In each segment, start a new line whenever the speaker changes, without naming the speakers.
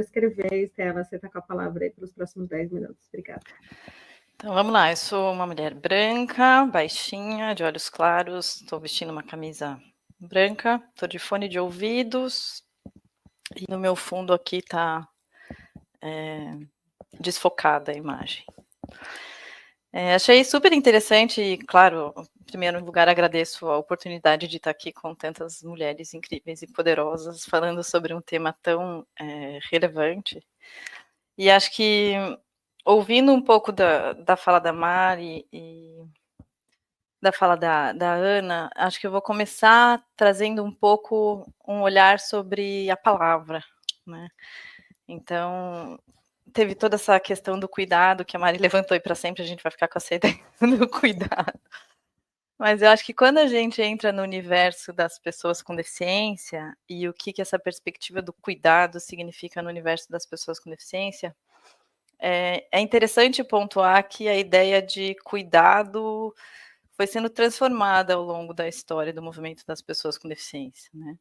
escrever, Estela, você está com a palavra aí pelos próximos 10 minutos. Obrigada.
Então, vamos lá. Eu sou uma mulher branca, baixinha, de olhos claros, estou vestindo uma camisa branca, estou de fone de ouvidos, e no meu fundo aqui está desfocada a imagem. Achei super interessante e, claro, em primeiro lugar, agradeço a oportunidade de estar aqui com tantas mulheres incríveis e poderosas, falando sobre um tema tão relevante. E acho que, ouvindo um pouco da fala da Mari e da fala da Ana, acho que eu vou começar trazendo um pouco um olhar sobre a palavra, né? Então, teve toda essa questão do cuidado que a Mari levantou e para sempre a gente vai ficar com essa ideia do cuidado. Mas eu acho que quando a gente entra no universo das pessoas com deficiência e o que essa perspectiva do cuidado significa no universo das pessoas com deficiência, é interessante pontuar que a ideia de cuidado foi sendo transformada ao longo da história do movimento das pessoas com deficiência, né?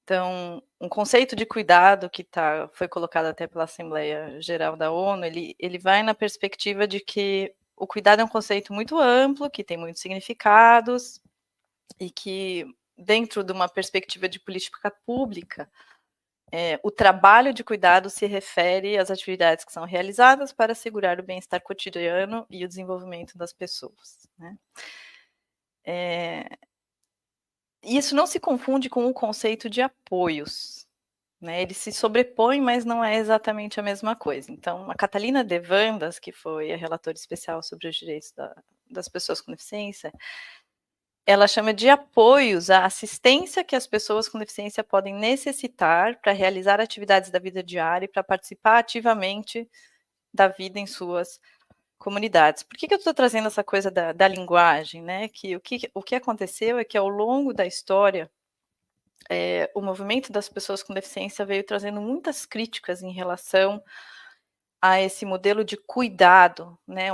Então, um conceito de cuidado que foi colocado até pela Assembleia Geral da ONU, ele vai na perspectiva de que o cuidado é um conceito muito amplo, que tem muitos significados, e que, dentro de uma perspectiva de política pública, o trabalho de cuidado se refere às atividades que são realizadas para assegurar o bem-estar cotidiano e o desenvolvimento das pessoas, né? Isso não se confunde com o conceito de apoios, né? Ele se sobrepõe, mas não é exatamente a mesma coisa. Então, a Catalina Devandas, que foi a relatora especial sobre os direitos das pessoas com deficiência, ela chama de apoios a assistência que as pessoas com deficiência podem necessitar para realizar atividades da vida diária e para participar ativamente da vida em suas comunidades. Por que eu estou trazendo essa coisa da linguagem, né? Que o que aconteceu é que ao longo da história, o movimento das pessoas com deficiência veio trazendo muitas críticas em relação a esse modelo de cuidado, né?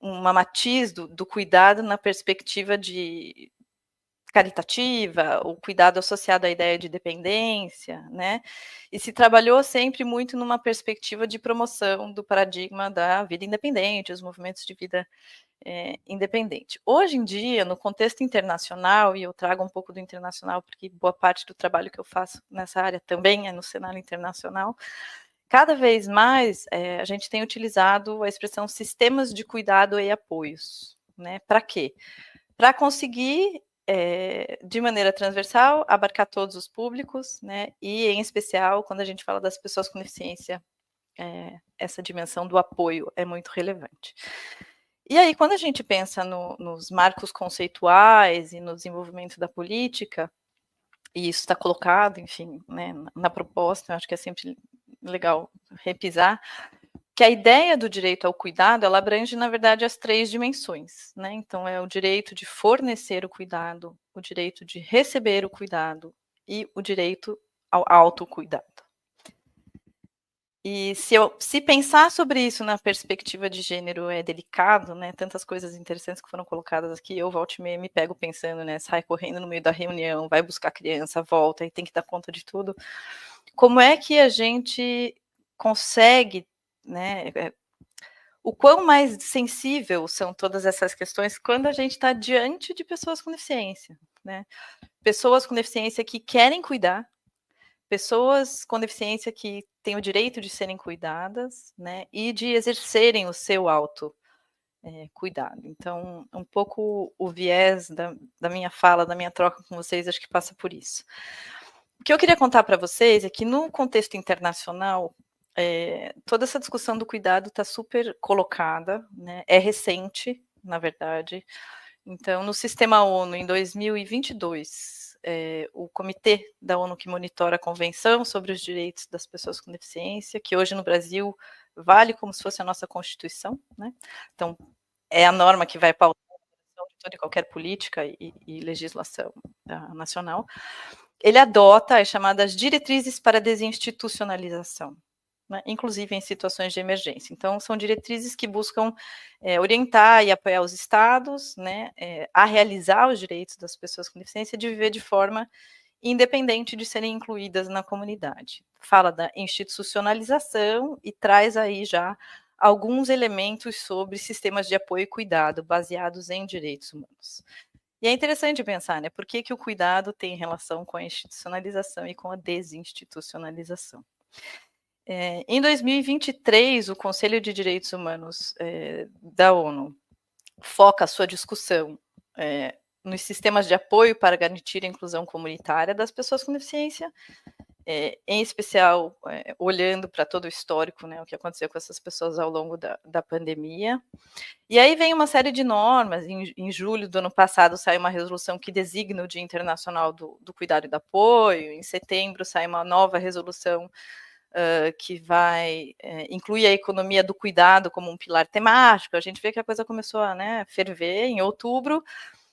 Uma matiz do cuidado na perspectiva de caritativa, o cuidado associado à ideia de dependência, né? E se trabalhou sempre muito numa perspectiva de promoção do paradigma da vida independente, os movimentos de vida independente. Hoje em dia, no contexto internacional, e eu trago um pouco do internacional, porque boa parte do trabalho que eu faço nessa área também é no cenário internacional, cada vez mais a gente tem utilizado a expressão sistemas de cuidado e apoios, né? Para quê? Para conseguir de maneira transversal, abarcar todos os públicos, né, e em especial, quando a gente fala das pessoas com deficiência, essa dimensão do apoio é muito relevante. E aí, quando a gente pensa nos marcos conceituais e no desenvolvimento da política, e isso está colocado, enfim, né, na proposta, eu acho que é sempre legal repisar, que a ideia do direito ao cuidado, ela abrange, na verdade, as 3 dimensões, né? Então, é o direito de fornecer o cuidado, o direito de receber o cuidado e o direito ao autocuidado. E se pensar sobre isso na perspectiva de gênero é delicado, né? Tantas coisas interessantes que foram colocadas aqui, eu volto e meia me pego pensando, né? Sai correndo no meio da reunião, vai buscar a criança, volta e tem que dar conta de tudo. Como é que a gente consegue, né? O quão mais sensível são todas essas questões quando a gente está diante de pessoas com deficiência, né? Pessoas com deficiência que querem cuidar, pessoas com deficiência que têm o direito de serem cuidadas, né? E de exercerem o seu cuidado. Então, um pouco o viés da minha fala, da minha troca com vocês, acho que passa por isso. O que eu queria contar para vocês é que no contexto internacional, toda essa discussão do cuidado está super colocada, né? É recente, na verdade. Então, no sistema ONU, em 2022, o comitê da ONU que monitora a Convenção sobre os Direitos das Pessoas com Deficiência, que hoje no Brasil vale como se fosse a nossa Constituição, né? Então, é a norma que vai pautar de toda e qualquer política e legislação nacional. Ele adota as chamadas diretrizes para desinstitucionalização, né, inclusive em situações de emergência. Então, são diretrizes que buscam orientar e apoiar os estados, né, a realizar os direitos das pessoas com deficiência de viver de forma independente de serem incluídas na comunidade. fala da institucionalização e traz aí já alguns elementos sobre sistemas de apoio e cuidado baseados em direitos humanos. E é interessante pensar, né, por que o cuidado tem relação com a institucionalização e com a desinstitucionalização. Em 2023, o Conselho de Direitos Humanos da ONU foca a sua discussão nos sistemas de apoio para garantir a inclusão comunitária das pessoas com deficiência, em especial olhando para todo o histórico, né, o que aconteceu com essas pessoas ao longo da pandemia. E aí vem uma série de normas. Em julho do ano passado sai uma resolução que designa o Dia Internacional do Cuidado e do Apoio. Em setembro sai uma nova resolução que vai incluir a economia do cuidado como um pilar temático. A gente vê que a coisa começou a ferver. Em outubro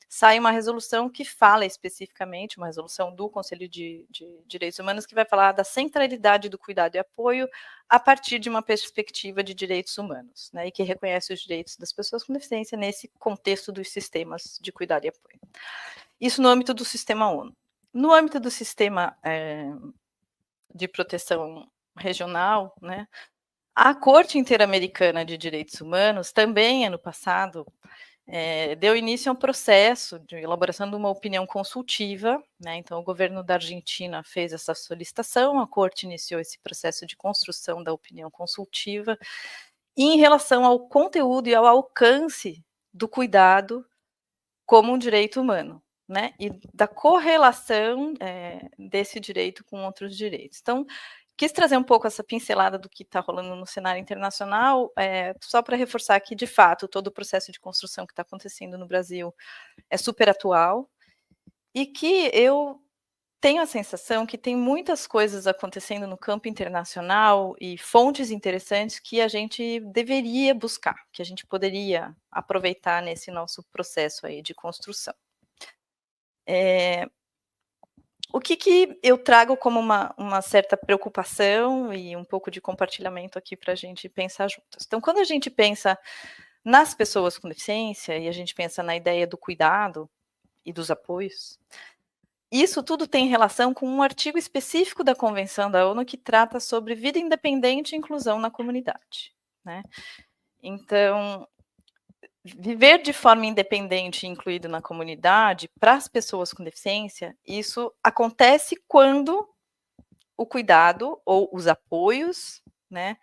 sai uma resolução que fala especificamente, uma resolução do Conselho de Direitos Humanos, que vai falar da centralidade do cuidado e apoio a partir de uma perspectiva de direitos humanos, né, e que reconhece os direitos das pessoas com deficiência nesse contexto dos sistemas de cuidado e apoio. Isso no âmbito do sistema ONU. No âmbito do sistema de proteção regional, né, a Corte Interamericana de Direitos Humanos, também ano passado, deu início a um processo de elaboração de uma opinião consultiva, né? Então, o governo da Argentina fez essa solicitação, a Corte iniciou esse processo de construção da opinião consultiva, e em relação ao conteúdo e ao alcance do cuidado como um direito humano, né? E da correlação desse direito com outros direitos. Então, quis trazer um pouco essa pincelada do que está rolando no cenário internacional, só para reforçar que, de fato, todo o processo de construção que está acontecendo no Brasil é super atual, e que eu tenho a sensação que tem muitas coisas acontecendo no campo internacional e fontes interessantes que a gente deveria buscar, que a gente poderia aproveitar nesse nosso processo aí de construção. O que eu trago como uma certa preocupação e um pouco de compartilhamento aqui para a gente pensar juntas? Então, quando a gente pensa nas pessoas com deficiência e a gente pensa na ideia do cuidado e dos apoios, isso tudo tem relação com um artigo específico da Convenção da ONU que trata sobre vida independente e inclusão na comunidade, né? Então, viver de forma independente e incluído na comunidade, para as pessoas com deficiência, isso acontece quando o cuidado ou os apoios, né,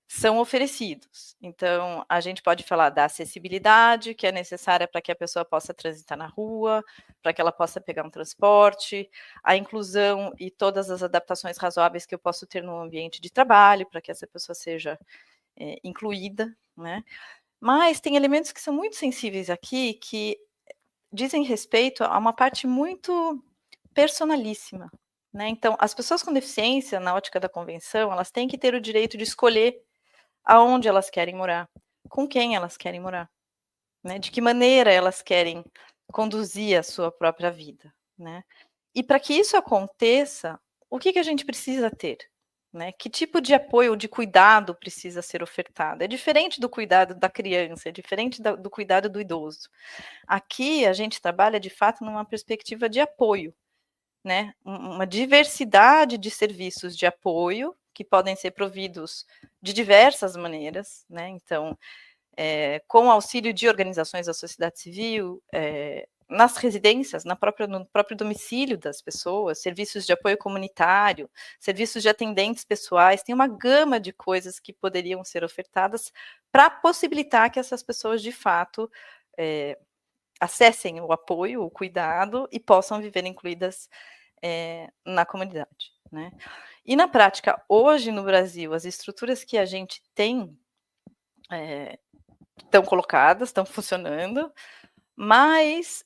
são oferecidos. Então, a gente pode falar da acessibilidade, que é necessária para que a pessoa possa transitar na rua, para que ela possa pegar um transporte, a inclusão e todas as adaptações razoáveis que eu posso ter no ambiente de trabalho, para que essa pessoa seja incluída, né? Mas tem elementos que são muito sensíveis aqui, que dizem respeito a uma parte muito personalíssima, né? Então, as pessoas com deficiência, na ótica da convenção, elas têm que ter o direito de escolher aonde elas querem morar, com quem elas querem morar, né? De que maneira elas querem conduzir a sua própria vida, né? E para que isso aconteça, o que a gente precisa ter? Né? Que tipo de apoio, de cuidado precisa ser ofertado? É diferente do cuidado da criança, é diferente do cuidado do idoso. Aqui a gente trabalha, de fato, numa perspectiva de apoio, né? Uma diversidade de serviços de apoio que podem ser providos de diversas maneiras, né? Então, com auxílio de organizações da sociedade civil, nas residências, no próprio domicílio das pessoas, serviços de apoio comunitário, serviços de atendentes pessoais, tem uma gama de coisas que poderiam ser ofertadas para possibilitar que essas pessoas, de fato, acessem o apoio, o cuidado e possam viver incluídas na comunidade, né? E na prática, hoje no Brasil, as estruturas que a gente tem estão colocadas, estão funcionando, mas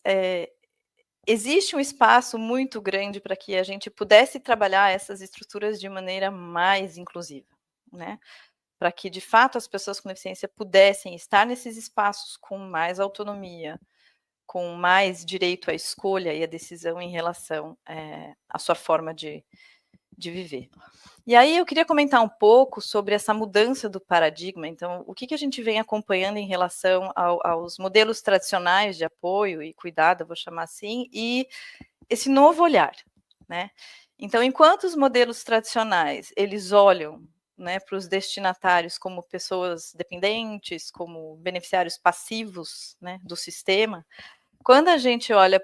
existe um espaço muito grande para que a gente pudesse trabalhar essas estruturas de maneira mais inclusiva, né? Para que, de fato, as pessoas com deficiência pudessem estar nesses espaços com mais autonomia, com mais direito à escolha e à decisão em relação à sua forma de viver. E aí eu queria comentar um pouco sobre essa mudança do paradigma. Então, o que a gente vem acompanhando em relação aos modelos tradicionais de apoio e cuidado, eu vou chamar assim, e esse novo olhar, né? Então, enquanto os modelos tradicionais, eles olham, né, para os destinatários como pessoas dependentes, como beneficiários passivos, né, do sistema, quando a gente olha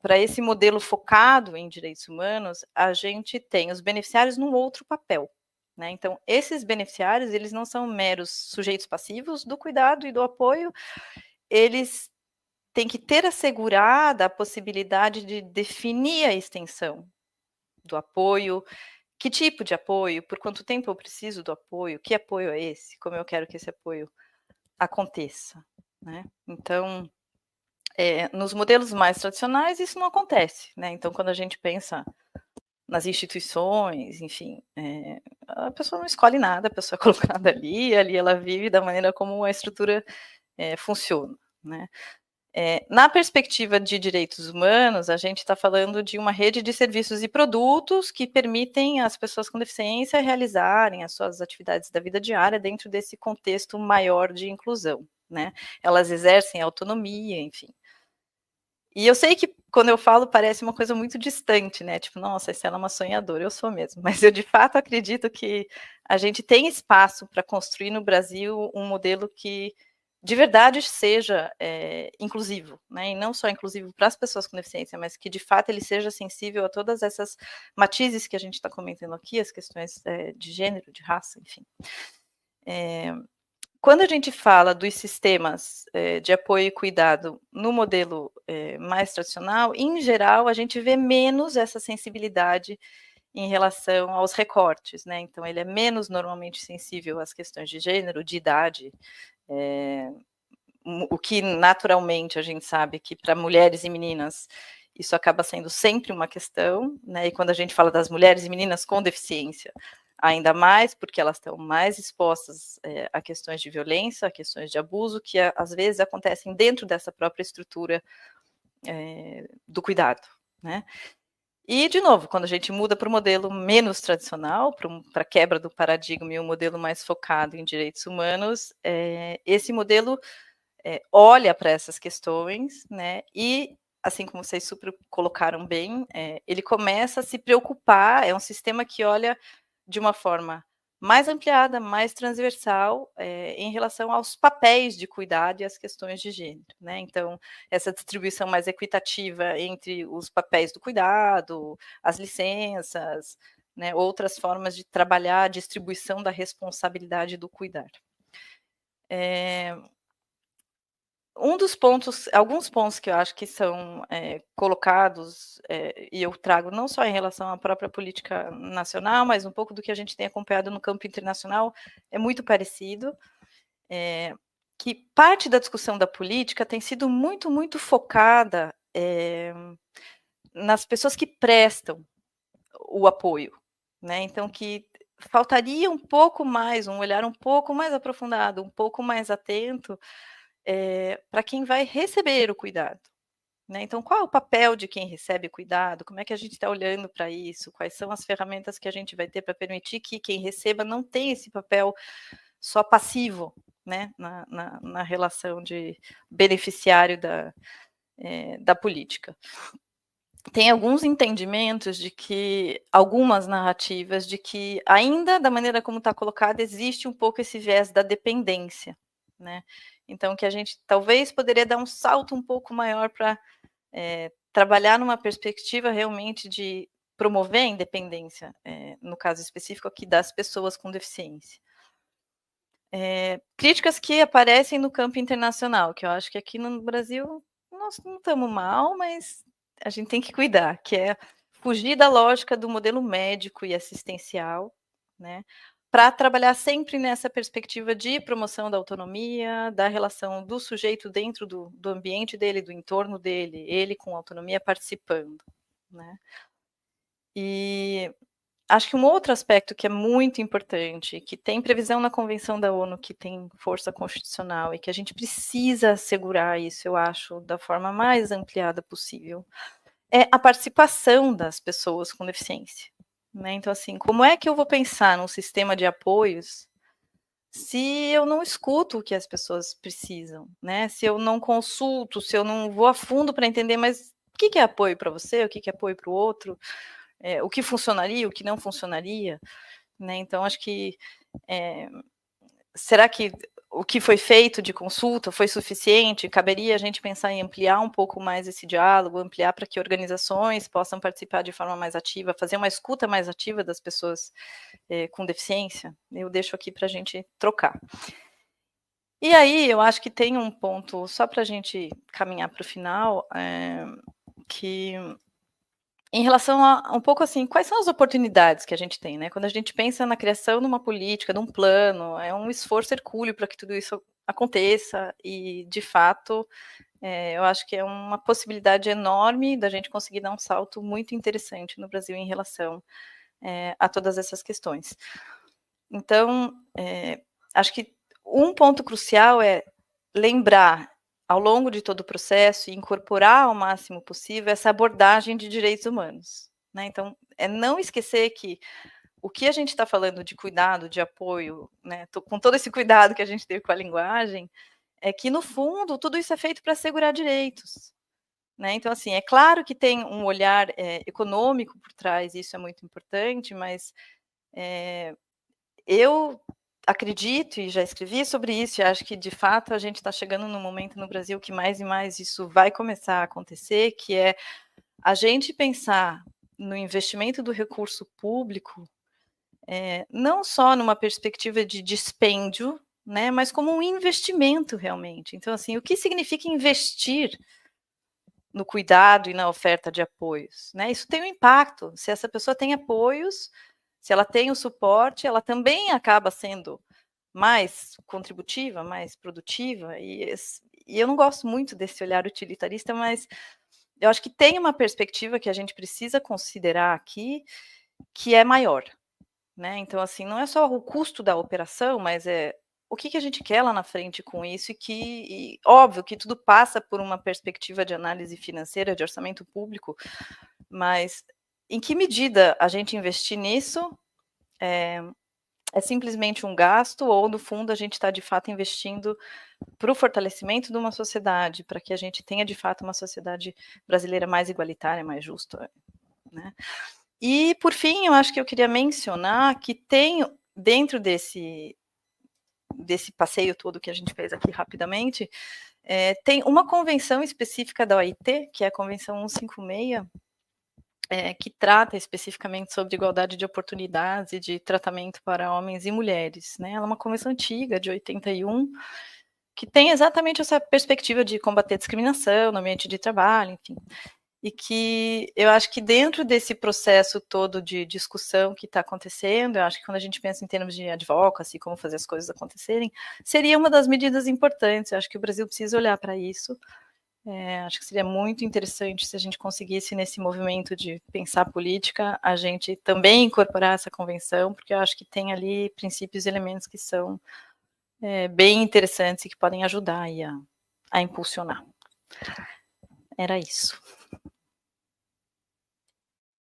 para esse modelo focado em direitos humanos, a gente tem os beneficiários num outro papel, né? Então, esses beneficiários, eles não são meros sujeitos passivos do cuidado e do apoio, eles têm que ter assegurada a possibilidade de definir a extensão do apoio, que tipo de apoio, por quanto tempo eu preciso do apoio, que apoio é esse, como eu quero que esse apoio aconteça, né? Então, nos modelos mais tradicionais isso não acontece, né? Então, quando a gente pensa nas instituições, enfim, a pessoa não escolhe nada, a pessoa é colocada ali ela vive da maneira como a estrutura funciona, né? Na perspectiva de direitos humanos, a gente está falando de uma rede de serviços e produtos que permitem às pessoas com deficiência realizarem as suas atividades da vida diária dentro desse contexto maior de inclusão, né? Elas exercem autonomia, enfim. E eu sei que quando eu falo parece uma coisa muito distante, né? Tipo, nossa, ela é uma sonhadora, eu sou mesmo. Mas eu de fato acredito que a gente tem espaço para construir no Brasil um modelo que de verdade seja inclusivo, né? E não só inclusivo para as pessoas com deficiência, mas que de fato ele seja sensível a todas essas matizes que a gente está comentando aqui, as questões de gênero, de raça, enfim. Quando a gente fala dos sistemas de apoio e cuidado no modelo mais tradicional, em geral, a gente vê menos essa sensibilidade em relação aos recortes, né? Então, ele é menos normalmente sensível às questões de gênero, de idade, o que naturalmente a gente sabe que para mulheres e meninas isso acaba sendo sempre uma questão, né? E quando a gente fala das mulheres e meninas com deficiência, ainda mais porque elas estão mais expostas a questões de violência, a questões de abuso, que às vezes acontecem dentro dessa própria estrutura do cuidado, né? E, de novo, quando a gente muda para o modelo menos tradicional, para a quebra do paradigma e um modelo mais focado em direitos humanos, esse modelo olha para essas questões, né, e, assim como vocês super colocaram bem, ele começa a se preocupar, é um sistema que olha de uma forma mais ampliada, mais transversal, em relação aos papéis de cuidado e as questões de gênero, né? Então, essa distribuição mais equitativa entre os papéis do cuidado, as licenças, né, outras formas de trabalhar a distribuição da responsabilidade do cuidar. Alguns pontos que eu acho que são colocados, e eu trago não só em relação à própria política nacional, mas um pouco do que a gente tem acompanhado no campo internacional, é muito parecido, que parte da discussão da política tem sido muito, muito focada nas pessoas que prestam o apoio, né? Então, que faltaria um pouco mais, um olhar um pouco mais aprofundado, um pouco mais atento para quem vai receber o cuidado, né? Então, qual é o papel de quem recebe cuidado? Como é que a gente está olhando para isso? Quais são as ferramentas que a gente vai ter para permitir que quem receba não tenha esse papel só passivo, né? Na relação de beneficiário da política. Tem alguns entendimentos de que, algumas narrativas de que ainda da maneira como está colocada existe um pouco esse viés da dependência, né? Então, que a gente talvez poderia dar um salto um pouco maior para trabalhar numa perspectiva realmente de promover a independência, no caso específico aqui das pessoas com deficiência. Críticas que aparecem no campo internacional, que eu acho que aqui no Brasil nós não estamos mal, mas a gente tem que cuidar, que é fugir da lógica do modelo médico e assistencial, né, para trabalhar sempre nessa perspectiva de promoção da autonomia, da relação do sujeito dentro do ambiente dele, do entorno dele, ele com autonomia participando, né. E acho que um outro aspecto que é muito importante, que tem previsão na Convenção da ONU, que tem força constitucional e que a gente precisa assegurar isso, eu acho, da forma mais ampliada possível, é a participação das pessoas com deficiência, né? Então, assim, como é que eu vou pensar num sistema de apoios se eu não escuto o que as pessoas precisam, né? Se eu não consulto, se eu não vou a fundo para entender, mas o que é apoio para você, o que é apoio para o outro? o que funcionaria, o que não funcionaria, né? Então, acho que será que o que foi feito de consulta foi suficiente? Caberia a gente pensar em ampliar um pouco mais esse diálogo, ampliar para que organizações possam participar de forma mais ativa, fazer uma escuta mais ativa das pessoas com deficiência? Eu deixo aqui para a gente trocar. E aí, eu acho que tem um ponto, só para a gente caminhar para o final, que em relação a um pouco assim, quais são as oportunidades que a gente tem, né? Quando a gente pensa na criação de uma política, de um plano, é um esforço hercúleo para que tudo isso aconteça e, de fato, eu acho que é uma possibilidade enorme da gente conseguir dar um salto muito interessante no Brasil em relação a todas essas questões. Então, acho que um ponto crucial é lembrar, ao longo de todo o processo, e incorporar ao máximo possível essa abordagem de direitos humanos, né? Então, não esquecer que o que a gente está falando de cuidado, de apoio, né, com todo esse cuidado que a gente teve com a linguagem, é que, no fundo, tudo isso é feito para assegurar direitos, né? Então, assim, é claro que tem um olhar econômico por trás, isso é muito importante, mas eu acredito e já escrevi sobre isso, e acho que, de fato, a gente está chegando num momento no Brasil que mais e mais isso vai começar a acontecer, que é a gente pensar no investimento do recurso público, não só numa perspectiva de dispêndio, né, mas como um investimento realmente. Então, assim, o que significa investir no cuidado e na oferta de apoios, né? Isso tem um impacto. Se essa pessoa tem apoios, se ela tem o suporte, ela também acaba sendo mais contributiva, mais produtiva, e eu não gosto muito desse olhar utilitarista, mas eu acho que tem uma perspectiva que a gente precisa considerar aqui, que é maior, né? Então, assim, não é só o custo da operação, mas o que a gente quer lá na frente com isso, e óbvio que tudo passa por uma perspectiva de análise financeira, de orçamento público, mas em que medida a gente investir nisso é simplesmente um gasto, ou, no fundo, a gente está, de fato, investindo para o fortalecimento de uma sociedade, para que a gente tenha, de fato, uma sociedade brasileira mais igualitária, mais justa, né? E, por fim, eu acho que eu queria mencionar que tem, dentro desse passeio todo que a gente fez aqui rapidamente, tem uma convenção específica da OIT, que é a Convenção 156, que trata especificamente sobre igualdade de oportunidades e de tratamento para homens e mulheres, né? Ela é uma convenção antiga, de 81, que tem exatamente essa perspectiva de combater a discriminação no ambiente de trabalho, enfim. E que eu acho que, dentro desse processo todo de discussão que está acontecendo, eu acho que, quando a gente pensa em termos de advocacy, como fazer as coisas acontecerem, seria uma das medidas importantes. Eu acho que o Brasil precisa olhar para isso. Acho que seria muito interessante se a gente conseguisse, nesse movimento de pensar política, a gente também incorporar essa convenção, porque eu acho que tem ali princípios e elementos que são bem interessantes e que podem ajudar aí a impulsionar. Era isso.